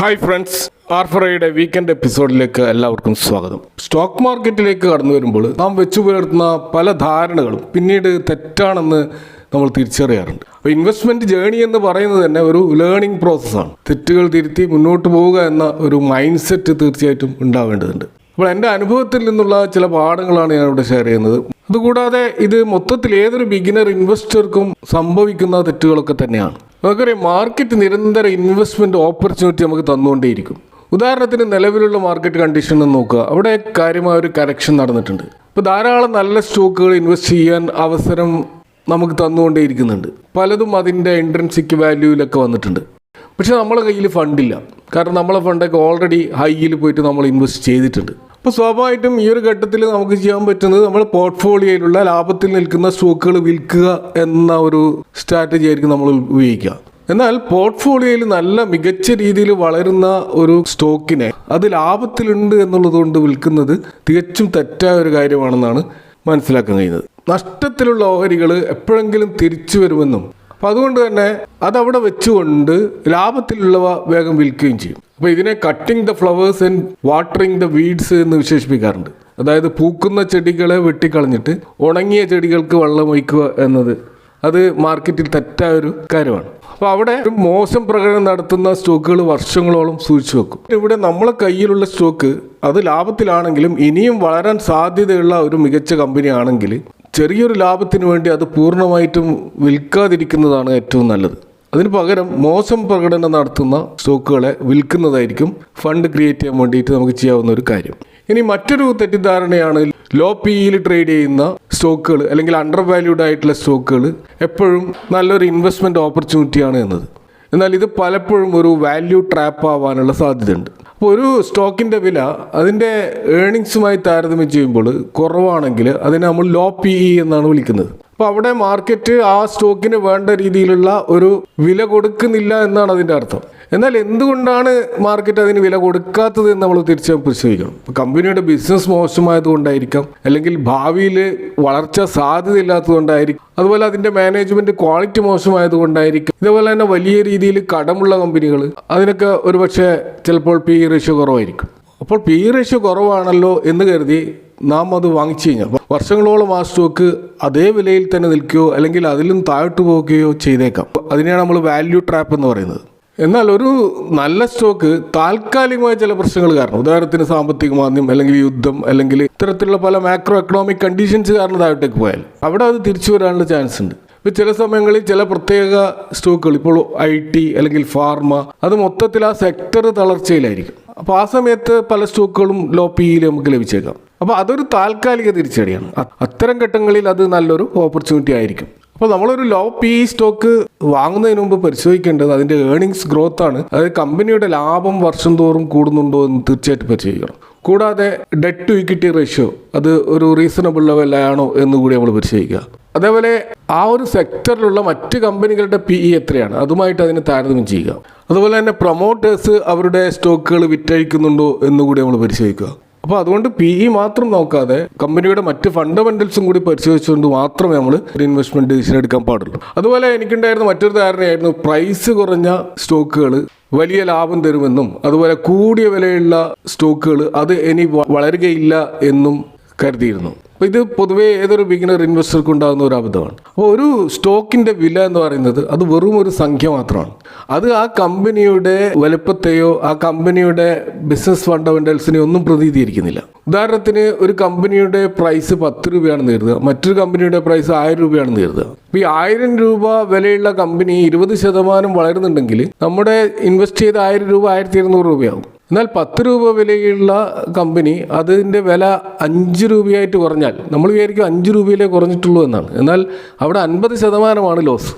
Hi friends, ആർഫറയുടെ weekend എപ്പിസോഡിലേക്ക് എല്ലാവർക്കും സ്വാഗതം. സ്റ്റോക്ക് മാർക്കറ്റിലേക്ക് കടന്നു വരുമ്പോൾ നാം വെച്ചു പുലർത്തുന്ന പല ധാരണകളും പിന്നീട് തെറ്റാണെന്ന് നമ്മൾ തിരിച്ചറിയാറുണ്ട്. അപ്പോൾ ഇൻവെസ്റ്റ്മെൻറ്റ് ജേണി എന്ന് പറയുന്നത് തന്നെ ഒരു ലേണിംഗ് പ്രോസസ്സാണ്. തെറ്റുകൾ തിരുത്തി മുന്നോട്ട് പോവുക എന്ന ഒരു മൈൻഡ് സെറ്റ് തീർച്ചയായിട്ടും ഉണ്ടാവേണ്ടതുണ്ട്. അപ്പോൾ എൻ്റെ അനുഭവത്തിൽ നിന്നുള്ള ചില പാഠങ്ങളാണ് ഞാൻ ഇവിടെ ഷെയർ ചെയ്യുന്നത്. അതുകൂടാതെ ഇത് മൊത്തത്തിൽ ഏതൊരു ബിഗിനർ ഇൻവെസ്റ്റർക്കും സംഭവിക്കുന്ന തെറ്റുകളൊക്കെ തന്നെയാണ്. നമുക്കറിയാം, മാർക്കറ്റ് നിരന്തര ഇൻവെസ്റ്റ്മെൻറ്റ് ഓപ്പർച്യൂണിറ്റി നമുക്ക് തന്നുകൊണ്ടേയിരിക്കും. ഉദാഹരണത്തിന് നിലവിലുള്ള മാർക്കറ്റ് കണ്ടീഷൻ നോക്കുക, അവിടെ കാര്യമായ ഒരു കറക്ഷൻ നടന്നിട്ടുണ്ട്. ഇപ്പോൾ ധാരാളം നല്ല സ്റ്റോക്കുകൾ ഇൻവെസ്റ്റ് ചെയ്യാൻ അവസരം നമുക്ക് തന്നുകൊണ്ടേയിരിക്കുന്നുണ്ട്. പലതും അതിൻ്റെ ഇൻട്രിൻസിക് വാല്യൂവിലൊക്കെ വന്നിട്ടുണ്ട്. പക്ഷേ നമ്മളെ കയ്യിൽ ഫണ്ടില്ല, കാരണം നമ്മളെ ഫണ്ടൊക്കെ ഓൾറെഡി ഹൈയിൽ പോയിട്ട് നമ്മൾ ഇൻവെസ്റ്റ് ചെയ്തിട്ടുണ്ട്. അപ്പോൾ സ്വാഭാവികമായിട്ടും ഈ ഒരു ഘട്ടത്തിൽ നമുക്ക് ചെയ്യാൻ പറ്റുന്നത് നമ്മൾ പോർട്ട്ഫോളിയോയിലുള്ള ലാഭത്തിൽ നിൽക്കുന്ന സ്റ്റോക്കുകൾ വിൽക്കുക എന്ന ഒരു സ്ട്രാറ്റജി ആയിരിക്കും നമ്മൾ ഉപയോഗിക്കുക. എന്നാൽ പോർട്ട്ഫോളിയോയിൽ നല്ല മികച്ച രീതിയിൽ വളരുന്ന ഒരു സ്റ്റോക്കിനെ അത് ലാഭത്തിലുണ്ട് എന്നുള്ളത് കൊണ്ട് വിൽക്കുന്നത് തികച്ചും തെറ്റായ ഒരു കാര്യമാണെന്നാണ് മനസ്സിലാക്കാൻ കഴിയുന്നത്. നഷ്ടത്തിലുള്ള ഓഹരികൾ എപ്പോഴെങ്കിലും തിരിച്ചു വരുമെന്നും അപ്പോൾ അതുകൊണ്ട് തന്നെ അതവിടെ വെച്ചുകൊണ്ട് ലാഭത്തിലുള്ളവ വേഗം വിൽക്കുകയും ചെയ്യും. അപ്പോൾ ഇതിനെ cutting the flowers and watering the weeds എന്ന് വിശേഷിപ്പിക്കാറുണ്ട്. അതായത് പൂക്കുന്ന ചെടികളെ വെട്ടിക്കളഞ്ഞിട്ട് ഉണങ്ങിയ ചെടികൾക്ക് വെള്ളം ഒഴിക്കുക എന്നത് അത് മാർക്കറ്റിൽ തെറ്റായൊരു കാര്യമാണ്. അപ്പോൾ അവിടെ ഒരു മോശം പ്രകടനം നടത്തുന്ന സ്റ്റോക്കുകൾ വർഷങ്ങളോളം സൂക്ഷിച്ചു വെക്കും. ഇവിടെ നമ്മളെ കയ്യിലുള്ള സ്റ്റോക്ക് അത് ലാഭത്തിലാണെങ്കിലും ഇനിയും വളരാൻ സാധ്യതയുള്ള ഒരു മികച്ച കമ്പനി ആണെങ്കിൽ ചെറിയൊരു ലാഭത്തിന് വേണ്ടി അത് പൂർണ്ണമായിട്ടും വിൽക്കാതിരിക്കുന്നതാണ് ഏറ്റവും നല്ലത്. അതിന് പകരം മോശം പ്രകടനം നടത്തുന്ന സ്റ്റോക്കുകളെ വിൽക്കുന്നതായിരിക്കും ഫണ്ട് ക്രിയേറ്റ് ചെയ്യാൻ വേണ്ടിയിട്ട് നമുക്ക് ചെയ്യാവുന്ന ഒരു കാര്യം. ഇനി മറ്റൊരു തെറ്റിദ്ധാരണയാണ് ലോ PEയിൽ ട്രേഡ് ചെയ്യുന്ന സ്റ്റോക്കുകൾ അല്ലെങ്കിൽ അണ്ടർ വാല്യൂഡ് ആയിട്ടുള്ള സ്റ്റോക്കുകൾ എപ്പോഴും നല്ലൊരു ഇൻവെസ്റ്റ്മെൻറ്റ് ഓപ്പർച്യൂണിറ്റിയാണ് എന്നത്. എന്നാൽ ഇത് പലപ്പോഴും ഒരു വാല്യൂ ട്രാപ്പ് ആവാനുള്ള സാധ്യതയുണ്ട്. അപ്പോൾ ഒരു സ്റ്റോക്കിൻ്റെ വില അതിൻ്റെ ഏർണിങ്സുമായി താരതമ്യം ചെയ്യുമ്പോൾ കുറവാണെങ്കിൽ അതിനെ നമ്മൾ ലോ PE എന്നാണ് വിളിക്കുന്നത്. അപ്പോൾ അവിടെ മാർക്കറ്റ് ആ സ്റ്റോക്കിന് വേണ്ട രീതിയിലുള്ള ഒരു വില കൊടുക്കുന്നില്ല എന്നാണ് അതിൻ്റെ അർത്ഥം. എന്നാൽ എന്തുകൊണ്ടാണ് മാർക്കറ്റ് അതിന് വില കൊടുക്കാത്തത് എന്ന് നമ്മൾ തീർച്ചയായും പരിശോധിക്കണം. ഇപ്പോൾ കമ്പനിയുടെ ബിസിനസ് മോശമായതുകൊണ്ടായിരിക്കാം, അല്ലെങ്കിൽ ഭാവിയിൽ വളർച്ച സാധ്യതയില്ലാത്തതുകൊണ്ടായിരിക്കും, അതുപോലെ അതിൻ്റെ മാനേജ്മെൻറ്റ് ക്വാളിറ്റി മോശമായതുകൊണ്ടായിരിക്കും. ഇതേപോലെ തന്നെ വലിയ രീതിയിൽ കടമുള്ള കമ്പനികൾ അതിനൊക്കെ ഒരു പക്ഷേ ചിലപ്പോൾ PE റേഷ്യോ കുറവായിരിക്കും. അപ്പോൾ PE റേഷ്യോ കുറവാണല്ലോ എന്ന് കരുതി നാം അത് വാങ്ങിച്ചു കഴിഞ്ഞാൽ വർഷങ്ങളോളം ആ സ്റ്റോക്ക് അതേ വിലയിൽ തന്നെ നിൽക്കുകയോ അല്ലെങ്കിൽ അതിലും താഴ്ത്തു പോവുകയോ ചെയ്തേക്കാം. അതിനെയാണ് നമ്മൾ വാല്യൂ ട്രാപ്പ് എന്ന് പറയുന്നത്. എന്നാൽ ഒരു നല്ല സ്റ്റോക്ക് താൽക്കാലികമായ ചില പ്രശ്നങ്ങൾ കാരണം, ഉദാഹരണത്തിന് സാമ്പത്തിക മാന്ദ്യം അല്ലെങ്കിൽ യുദ്ധം അല്ലെങ്കിൽ ഇത്തരത്തിലുള്ള പല മാക്രോ എക്കണോമിക് കണ്ടീഷൻസ് കാരണം താഴോട്ടേക്ക് പോയാൽ അവിടെ അത് തിരിച്ചു വരാനുള്ള ചാൻസ് ഉണ്ട്. ഇപ്പോൾ ചില സമയങ്ങളിൽ ചില പ്രത്യേക സ്റ്റോക്കുകൾ, ഇപ്പോൾ IT അല്ലെങ്കിൽ ഫാർമ, അത് മൊത്തത്തിൽ ആ സെക്ടർ തളർച്ചയിലായിരിക്കും. അപ്പോൾ ആ സമയത്ത് പല സ്റ്റോക്കുകളും ലോ PEയിൽ നമുക്ക് ലഭിച്ചേക്കാം. അപ്പോൾ അതൊരു താൽക്കാലിക തിരിച്ചടിയാണ്. അത്തരം ഘട്ടങ്ങളിൽ അത് നല്ലൊരു ഓപ്പർച്യൂണിറ്റി ആയിരിക്കും. അപ്പോൾ നമ്മളൊരു ലോ PE സ്റ്റോക്ക് വാങ്ങുന്നതിന് മുമ്പ് പരിശോധിക്കേണ്ടത് അതിൻ്റെ ഏർണിങ്സ് ഗ്രോത്ത് ആണ്. അതായത് കമ്പനിയുടെ ലാഭം വർഷം തോറും കൂടുന്നുണ്ടോ എന്ന് തീർച്ചയായിട്ടും പരിശോധിക്കണം. കൂടാതെ ഡെറ്റ് ടു ഇക്വിറ്റി റേഷ്യോ അത് ഒരു റീസണബിൾ ലെവലാണോ എന്ന് കൂടി നമ്മൾ പരിശോധിക്കുക. അതേപോലെ ആ ഒരു സെക്ടറിലുള്ള മറ്റ് കമ്പനികളുടെ PE എത്രയാണ് അതുമായിട്ട് അതിനെ താരതമ്യം ചെയ്യുക. അതുപോലെ തന്നെ പ്രൊമോട്ടേഴ്സ് അവരുടെ സ്റ്റോക്കുകൾ വിറ്റഴിക്കുന്നുണ്ടോ എന്നുകൂടി നമ്മൾ പരിശോധിക്കുക. അപ്പോൾ അതുകൊണ്ട് PE മാത്രം നോക്കാതെ കമ്പനിയുടെ മറ്റ് ഫണ്ടമെൻ്റൽസും കൂടി പരിശോധിച്ചുകൊണ്ട് മാത്രമേ നമ്മൾ ഒരു ഇൻവെസ്റ്റ്മെൻറ്റ് ഡിസിഷൻ എടുക്കാൻ പാടുള്ളൂ. അതുപോലെ എനിക്കുണ്ടായിരുന്ന മറ്റൊരു ധാരണയായിരുന്നു പ്രൈസ് കുറഞ്ഞ സ്റ്റോക്കുകൾ വലിയ ലാഭം തരുമെന്നും അതുപോലെ കൂടിയ വിലയുള്ള സ്റ്റോക്കുകൾ അത് ഇനി വളരുകയില്ല എന്നും കരുതിയിരുന്നു. അപ്പോൾ ഇത് പൊതുവേ ഏതൊരു ബിഗിനർ ഇൻവെസ്റ്റർക്ക് ഉണ്ടാകുന്ന ഒരു അബദ്ധമാണ്. അപ്പോൾ ഒരു സ്റ്റോക്കിൻ്റെ വില എന്ന് പറയുന്നത് അത് വെറും ഒരു സംഖ്യ മാത്രമാണ്. അത് ആ കമ്പനിയുടെ വലുപ്പത്തെയോ ആ കമ്പനിയുടെ ബിസിനസ് ഫണ്ടമെൻ്റൽസിനെയോ ഒന്നും പ്രതിനിധീകരിക്കുന്നില്ല. ഉദാഹരണത്തിന് ഒരു കമ്പനിയുടെ പ്രൈസ് 10 രൂപയാണെന്ന് കരുതുക, മറ്റൊരു കമ്പനിയുടെ പ്രൈസ് 1000 രൂപയാണെന്ന് കരുതുക. അപ്പോൾ ഈ 1000 രൂപ വിലയുള്ള കമ്പനി 20% വളരുന്നുണ്ടെങ്കിൽ നമ്മുടെ ഇൻവെസ്റ്റ് ചെയ്ത 1000 രൂപ 1200 രൂപയാകും. എന്നാൽ 10 രൂപ വിലയുള്ള കമ്പനി അതിൻ്റെ വില 5 രൂപയായിട്ട് കുറഞ്ഞാൽ നമ്മൾ വിചാരിക്കും 5 രൂപയിലേ കുറഞ്ഞിട്ടുള്ളൂ എന്നാണ്. എന്നാൽ അവിടെ 50% ലോസ്.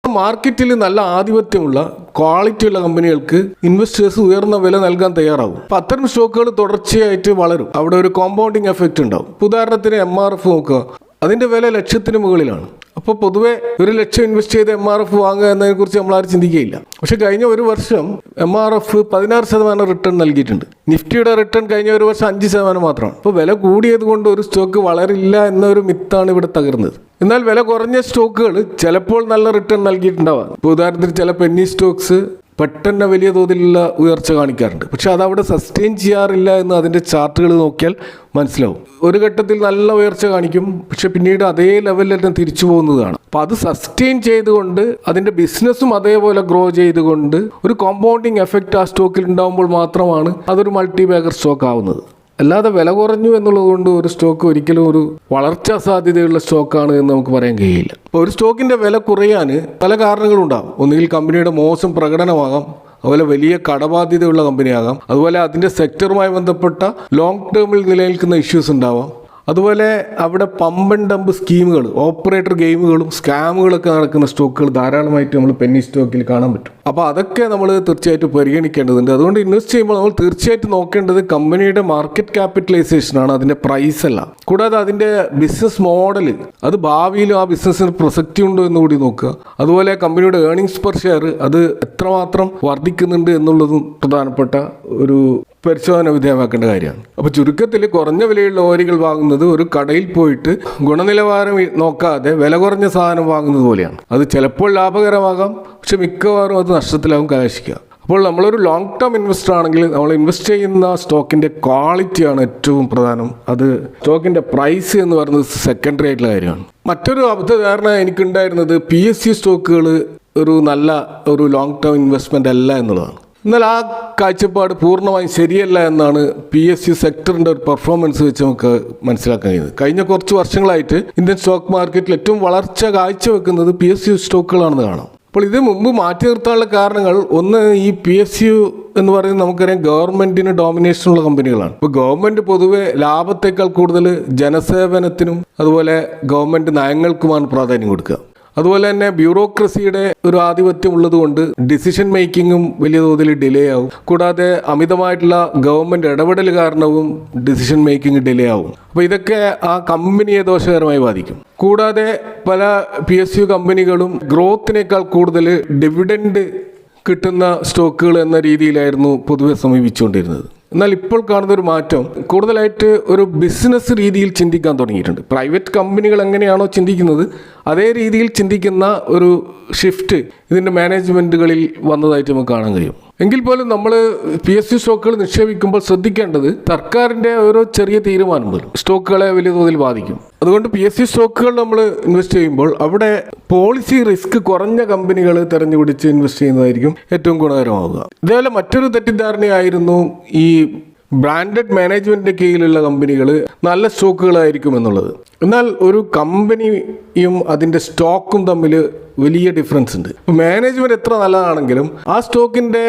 മാർക്കറ്റിൽ നല്ല ആധിപത്യമുള്ള ക്വാളിറ്റിയുള്ള കമ്പനികൾക്ക് ഇൻവെസ്റ്റേഴ്സ് ഉയർന്ന വില നൽകാൻ തയ്യാറാവും. അപ്പോൾ അത്തരം സ്റ്റോക്കുകൾ തുടർച്ചയായിട്ട് വളരും. അവിടെ ഒരു കോമ്പൗണ്ടിങ് എഫക്റ്റ് ഉണ്ടാവും. ഉദാഹരണത്തിന് MRF നോക്കുക, അതിൻ്റെ വില ലക്ഷത്തിന് മുകളിലാണ്. അപ്പോൾ പൊതുവെ 1,00,000 ഇൻവെസ്റ്റ് ചെയ്ത് MRF വാങ്ങുക എന്നതിനെക്കുറിച്ച് നമ്മളാരും ചിന്തിക്കുകയില്ല. പക്ഷേ കഴിഞ്ഞ ഒരു വർഷം MRF 16% റിട്ടേൺ നൽകിയിട്ടുണ്ട്. നിഫ്റ്റിയുടെ റിട്ടേൺ കഴിഞ്ഞ ഒരു വർഷം 5% മാത്രമാണ്. അപ്പോൾ വില കൂടിയത് കൊണ്ട് ഒരു സ്റ്റോക്ക് വളരില്ല എന്നൊരു മിത്താണ് ഇവിടെ തകർന്നത്. എന്നാൽ വില കുറഞ്ഞ സ്റ്റോക്കുകൾ ചിലപ്പോൾ നല്ല റിട്ടേൺ നൽകിയിട്ടുണ്ടാവാം. ഇപ്പോൾ ഉദാഹരണത്തിന് ചില പെന്നി സ്റ്റോക്സ് പെട്ടെന്ന് വലിയ തോതിലുള്ള ഉയർച്ച കാണിക്കാറുണ്ട്. പക്ഷെ അതവിടെ സസ്റ്റെയിൻ ചെയ്യാറില്ല എന്ന് അതിൻ്റെ ചാർട്ടുകൾ നോക്കിയാൽ മനസ്സിലാവും. ഒരു ഘട്ടത്തിൽ നല്ല ഉയർച്ച കാണിക്കും, പക്ഷെ പിന്നീട് അതേ ലെവലിൽ തന്നെ തിരിച്ചു പോകുന്നതാണ്. അപ്പം അത് സസ്റ്റെയിൻ ചെയ്തുകൊണ്ട് അതിൻ്റെ ബിസിനസ്സും അതേപോലെ ഗ്രോ ചെയ്തുകൊണ്ട് ഒരു കോമ്പൗണ്ടിങ് എഫക്റ്റ് ആ സ്റ്റോക്കിൽ ഉണ്ടാകുമ്പോൾ മാത്രമാണ് അതൊരു മൾട്ടി ബാഗർ സ്റ്റോക്ക് ആവുന്നത്. അല്ലാതെ വില കുറഞ്ഞു എന്നുള്ളത് കൊണ്ട് ഒരു സ്റ്റോക്ക് ഒരിക്കലും ഒരു വളർച്ചാ സാധ്യതയുള്ള സ്റ്റോക്കാണ് എന്ന് നമുക്ക് പറയാൻ കഴിയില്ല. അപ്പോൾ ഒരു സ്റ്റോക്കിൻ്റെ വില കുറയാൻ പല കാരണങ്ങളുണ്ടാകും. ഒന്നുകിൽ കമ്പനിയുടെ മോശം പ്രകടനമാകാം, അതുപോലെ വലിയ കടബാധ്യതയുള്ള കമ്പനിയാകാം, അതുപോലെ അതിൻ്റെ സെക്ടറുമായി ബന്ധപ്പെട്ട ലോങ് ടേമിൽ നിലനിൽക്കുന്ന ഇഷ്യൂസ് ഉണ്ടാവാം, അതുപോലെ അവിടെ പമ്പ് ആൻഡ് ഡംപ് സ്കീമുകൾ, ഓപ്പറേറ്റർ ഗെയിമുകളും സ്കാമുകളൊക്കെ നടക്കുന്ന സ്റ്റോക്കുകൾ ധാരാളമായിട്ട് നമ്മൾ പെന്നി സ്റ്റോക്കിൽ കാണാൻ പറ്റും. അപ്പോൾ അതൊക്കെ നമ്മൾ തീർച്ചയായിട്ടും പരിഗണിക്കേണ്ടതുണ്ട്. അതുകൊണ്ട് ഇൻവെസ്റ്റ് ചെയ്യുമ്പോൾ നമ്മൾ തീർച്ചയായിട്ടും നോക്കേണ്ടത് കമ്പനിയുടെ മാർക്കറ്റ് ക്യാപിറ്റലൈസേഷനാണ്, അതിൻ്റെ പ്രൈസ് അല്ല. കൂടാതെ അതിൻ്റെ ബിസിനസ് മോഡൽ, അത് ഭാവിയിലും ആ ബിസിനസ്സിന് പ്രസക്തി ഉണ്ടോ എന്ന് കൂടി നോക്കുക. അതുപോലെ കമ്പനിയുടെ ഏർണിങ്സ് പെർ ഷെയർ അത് എത്രമാത്രം വർദ്ധിക്കുന്നുണ്ട് എന്നുള്ളതും പ്രധാനപ്പെട്ട ഒരു പരിശോധന വിധേയമാക്കേണ്ട കാര്യമാണ്. അപ്പോൾ ചുരുക്കത്തിൽ കുറഞ്ഞ വിലയുള്ള ഓഹരികൾ വാങ്ങുന്നത് ഒരു കടയിൽ പോയിട്ട് ഗുണനിലവാരം നോക്കാതെ വില കുറഞ്ഞ സാധനം വാങ്ങുന്നത് പോലെയാണ്. അത് ചിലപ്പോൾ ലാഭകരമാകാം, പക്ഷെ മിക്കവാറും അത് നഷ്ടത്തിലാവും കലാശിക്കുക. അപ്പോൾ നമ്മളൊരു ലോങ് ടേം ഇൻവെസ്റ്റർ ആണെങ്കിൽ നമ്മൾ ഇൻവെസ്റ്റ് ചെയ്യുന്ന സ്റ്റോക്കിൻ്റെ ക്വാളിറ്റിയാണ് ഏറ്റവും പ്രധാനം. അത് സ്റ്റോക്കിൻ്റെ പ്രൈസ് എന്ന് പറയുന്നത് സെക്കൻഡറി ആയിട്ടുള്ള കാര്യമാണ്. മറ്റൊരു അബദ്ധധാരണ എനിക്കുണ്ടായിരുന്നത് PSU സ്റ്റോക്കുകൾ ഒരു നല്ല ഒരു ലോങ് ടേം ഇൻവെസ്റ്റ്മെൻ്റ് അല്ല എന്നുള്ളതാണ്. എന്നാൽ ആ കാഴ്ചപ്പാട് പൂർണ്ണമായും ശരിയല്ല എന്നാണ് PSU സെക്ടറിൻ്റെ ഒരു പെർഫോമൻസ് വെച്ച് നമുക്ക് മനസ്സിലാക്കാൻ കഴിയുന്നത്. കഴിഞ്ഞ കുറച്ച് വർഷങ്ങളായിട്ട് ഇന്ത്യൻ സ്റ്റോക്ക് മാർക്കറ്റിൽ ഏറ്റവും വളർച്ച കാഴ്ചവെക്കുന്നത് PSU സ്റ്റോക്കുകളാണെന്ന് കാണാം. അപ്പോൾ ഇത് മുമ്പ് മാറ്റി നിർത്താനുള്ള കാരണങ്ങൾ, ഒന്ന് ഈ PSU എന്ന് പറയുന്നത് നമുക്കറിയാം ഗവൺമെൻറ്റിന് ഡോമിനേഷനുള്ള കമ്പനികളാണ്. ഇപ്പോൾ ഗവൺമെൻറ് പൊതുവെ ലാഭത്തേക്കാൾ കൂടുതൽ ജനസേവനത്തിനും അതുപോലെ ഗവൺമെൻറ് നയങ്ങൾക്കുമാണ് പ്രാധാന്യം കൊടുക്കുക. അതുപോലെ തന്നെ ബ്യൂറോക്രസിയുടെ ഒരു ആധിപത്യം ഉള്ളതുകൊണ്ട് ഡിസിഷൻ മേക്കിങ്ങും വലിയ തോതിൽ ഡിലേ ആവും. കൂടാതെ അമിതമായിട്ടുള്ള ഗവൺമെൻറ് ഇടപെടൽ കാരണവും ഡിസിഷൻ മേക്കിംഗ് ഡിലേ ആവും. അപ്പോൾ ഇതൊക്കെ ആ കമ്പനിയെ ദോഷകരമായി ബാധിക്കും. കൂടാതെ പല PSU കമ്പനികളും ഗ്രോത്തിനേക്കാൾ കൂടുതൽ ഡിവിഡൻഡ് കിട്ടുന്ന സ്റ്റോക്കുകൾ എന്ന രീതിയിലായിരുന്നു പൊതുവെ സമീപിച്ചുകൊണ്ടിരുന്നത്. എന്നാൽ ഇപ്പോൾ കാണുന്നൊരു മാറ്റം കൂടുതലായിട്ട് ഒരു ബിസിനസ് രീതിയിൽ ചിന്തിക്കാൻ തുടങ്ങിയിട്ടുണ്ട്. പ്രൈവറ്റ് കമ്പനികൾ എങ്ങനെയാണോ ചിന്തിക്കുന്നത് അതേ രീതിയിൽ ചിന്തിക്കുന്ന ഒരു ഷിഫ്റ്റ് ഇതിൻ്റെ മാനേജ്മെൻറ്റുകളിൽ വന്നതായിട്ട് നമുക്ക് കാണാൻ കഴിയും. എങ്കിൽ പോലും നമ്മൾ PSU സ്റ്റോക്കുകൾ നിക്ഷേപിക്കുമ്പോൾ ശ്രദ്ധിക്കേണ്ടത് സർക്കാരിൻ്റെ ഓരോ ചെറിയ തീരുമാനം പോലും സ്റ്റോക്കുകളെ വലിയ തോതിൽ ബാധിക്കും. അതുകൊണ്ട് PSU സ്റ്റോക്കുകൾ നമ്മൾ ഇൻവെസ്റ്റ് ചെയ്യുമ്പോൾ അവിടെ പോളിസി റിസ്ക് കുറഞ്ഞ കമ്പനികൾ തിരഞ്ഞുപിടിച്ച് ഇൻവെസ്റ്റ് ചെയ്യുന്നതായിരിക്കും ഏറ്റവും ഗുണകരമാവുക. ഇതേപോലെ മറ്റൊരു തെറ്റിദ്ധാരണയായിരുന്നു ഈ ബ്രാൻഡഡ് മാനേജ്മെൻറ്റിൻ്റെ കീഴിലുള്ള കമ്പനികൾ നല്ല സ്റ്റോക്കുകളായിരിക്കും എന്നുള്ളത്. എന്നാൽ ഒരു കമ്പനിയും അതിൻ്റെ സ്റ്റോക്കും തമ്മിൽ വലിയ ഡിഫറൻസ് ഉണ്ട്. മാനേജ്മെൻറ്റ് എത്ര നല്ലതാണെങ്കിലും ആ സ്റ്റോക്കിൻ്റെ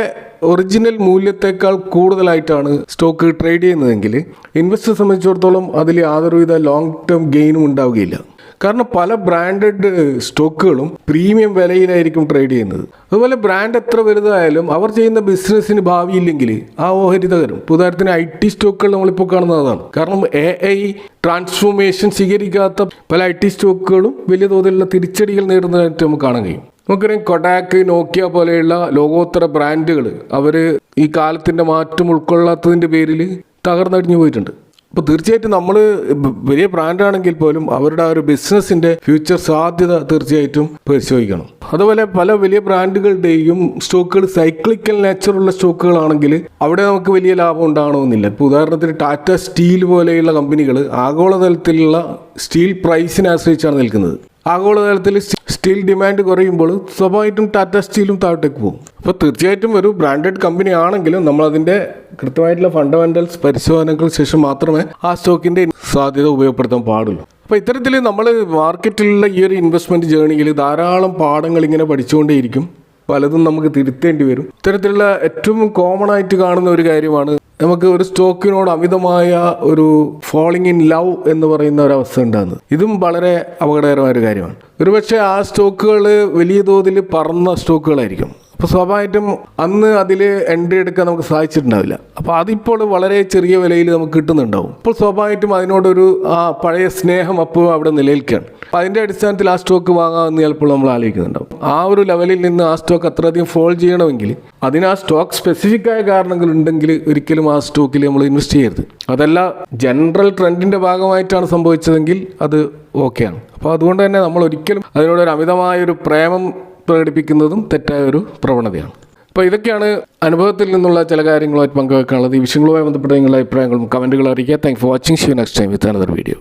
ഒറിജിനൽ മൂല്യത്തെക്കാൾ കൂടുതലായിട്ടാണ് സ്റ്റോക്ക് ട്രേഡ് ചെയ്യുന്നതെങ്കിൽ ഇൻവെസ്റ്ററെ സംബന്ധിച്ചിടത്തോളം അതിൽ യാതൊരുവിധ ലോങ് ടേം ഗെയിനും ഉണ്ടാവുകയില്ല. കാരണം പല ബ്രാൻഡഡ് സ്റ്റോക്കുകളും പ്രീമിയം വിലയിലായിരിക്കും ട്രേഡ് ചെയ്യുന്നത്. അതുപോലെ ബ്രാൻഡ് എത്ര വലുതായാലും അവർ ചെയ്യുന്ന ബിസിനസ്സിന് ഭാവിയില്ലെങ്കിൽ ആ ഓഹരി തകരും. ഉദാഹരണത്തിന് IT സ്റ്റോക്കുകൾ നമ്മളിപ്പോൾ കാണുന്നതാണ്. കാരണം AI ട്രാൻസ്ഫോർമേഷൻ സ്വീകരിക്കാത്ത പല IT സ്റ്റോക്കുകളും വലിയ തോതിലുള്ള തിരിച്ചടികൾ നേടുന്നതായിട്ട് നമുക്ക് കാണാൻ കഴിയും. നമുക്കറിയാം കൊഡാക്ക്, നോക്കിയ പോലെയുള്ള ലോകോത്തര ബ്രാൻഡുകൾ അവർ ഈ കാലത്തിൻ്റെ മാറ്റം ഉൾക്കൊള്ളാത്തതിൻ്റെ പേരിൽ തകർന്നടിഞ്ഞു പോയിട്ടുണ്ട്. അപ്പോൾ തീർച്ചയായിട്ടും നമ്മൾ വലിയ ബ്രാൻഡാണെങ്കിൽ പോലും അവരുടെ ആ ഒരു ബിസിനസ്സിൻ്റെ ഫ്യൂച്ചർ സാധ്യത തീർച്ചയായിട്ടും പരിശോധിക്കണം. അതുപോലെ പല വലിയ ബ്രാൻഡുകളുടെയും സ്റ്റോക്കുകൾ സൈക്ലിക്കൽ നേച്ചറുള്ള സ്റ്റോക്കുകളാണെങ്കിൽ അവിടെ നമുക്ക് വലിയ ലാഭം ഉണ്ടാകണമെന്നില്ല. ഇപ്പോൾ ഉദാഹരണത്തിന് ടാറ്റ സ്റ്റീൽ പോലെയുള്ള കമ്പനികൾ ആഗോളതലത്തിലുള്ള സ്റ്റീൽ പ്രൈസിനെ ആശ്രയിച്ചാണ് നിൽക്കുന്നത്. ആഗോളതലത്തിൽ സ്റ്റീൽ ഡിമാൻഡ് കുറയുമ്പോൾ സ്വാഭാവികമായിട്ടും ടാറ്റ സ്റ്റീലും താഴത്തേക്ക് പോകും. അപ്പോൾ തീർച്ചയായിട്ടും ഒരു ബ്രാൻഡഡ് കമ്പനി ആണെങ്കിലും നമ്മൾ അതിൻ്റെ കൃത്യമായിട്ടുള്ള ഫണ്ടമെൻ്റൽസ് പരിശോധനകൾക്ക് ശേഷം മാത്രമേ ആ സ്റ്റോക്കിൻ്റെ സാധ്യത ഉപയോഗപ്പെടുത്താൻ പാടുള്ളൂ. അപ്പോൾ ഇത്തരത്തിൽ നമ്മൾ മാർക്കറ്റിലുള്ള ഈ ഒരു ഇൻവെസ്റ്റ്മെൻറ്റ് ജേണിയിൽ ധാരാളം പാഠങ്ങൾ ഇങ്ങനെ പഠിച്ചുകൊണ്ടേയിരിക്കും. പലതും നമുക്ക് തിരുത്തേണ്ടി വരും. ഇത്തരത്തിലുള്ള ഏറ്റവും കോമൺ ആയിട്ട് കാണുന്ന ഒരു കാര്യമാണ് നമുക്ക് ഒരു സ്റ്റോക്കിനോട് അമിതമായ ഒരു ഫോളിങ് ഇൻ ലവ് എന്ന് പറയുന്ന ഒരവസ്ഥ ഉണ്ടാകുന്നത്. ഇതും വളരെ അപകടകരമായ ഒരു കാര്യമാണ്. ഒരുപക്ഷെ ആ സ്റ്റോക്കുകൾ വലിയ തോതിൽ പറന്ന സ്റ്റോക്കുകളായിരിക്കും. അപ്പോൾ സ്വാഭാവികമായിട്ടും അന്ന് അതിൽ എൻട്രി എടുക്കാൻ നമുക്ക് സാധിച്ചിട്ടുണ്ടാവില്ല. അപ്പോൾ അതിപ്പോൾ വളരെ ചെറിയ വിലയിൽ നമുക്ക് കിട്ടുന്നുണ്ടാവും. അപ്പോൾ സ്വാഭാവികമായിട്ടും അതിനോടൊരു ആ പഴയ സ്നേഹം അപ്പോൾ അവിടെ നിലനിൽക്കുകയാണ്. അപ്പോൾ അതിൻ്റെ അടിസ്ഥാനത്തിൽ ആ സ്റ്റോക്ക് വാങ്ങാമെന്ന് ചിലപ്പോൾ നമ്മൾ ആലോചിക്കുന്നുണ്ടാവും. ആ ഒരു ലെവലിൽ നിന്ന് ആ സ്റ്റോക്ക് അത്രയധികം ഫോൾ ചെയ്യണമെങ്കിൽ അതിന് ആ സ്റ്റോക്ക് സ്പെസിഫിക് ആയ കാരണങ്ങൾ ഉണ്ടെങ്കിൽ ഒരിക്കലും ആ സ്റ്റോക്കിൽ നമ്മൾ ഇൻവെസ്റ്റ് ചെയ്യരുത്. അതല്ല ജനറൽ ട്രെൻഡിൻ്റെ ഭാഗമായിട്ടാണ് സംഭവിച്ചതെങ്കിൽ അത് ഓക്കെയാണ്. അപ്പോൾ അതുകൊണ്ട് തന്നെ നമ്മൾ ഒരിക്കലും അതിനോടൊരു അമിതമായൊരു പ്രേമം പ്രകടിപ്പിക്കുന്നതും തെറ്റായ ഒരു പ്രവണതയാണ്. അപ്പോൾ ഇതൊക്കെയാണ് അനുഭവത്തിൽ നിന്നുള്ള ചില കാര്യങ്ങളുമായിട്ട് പങ്കുവെക്കാനുള്ളത്. ഈ വിഷയങ്ങളുമായി ബന്ധപ്പെട്ട നിങ്ങളുടെ അഭിപ്രായങ്ങളും കമൻറ്റുകൾ അറിയിക്കുക. Thank for watching. Next time with another video.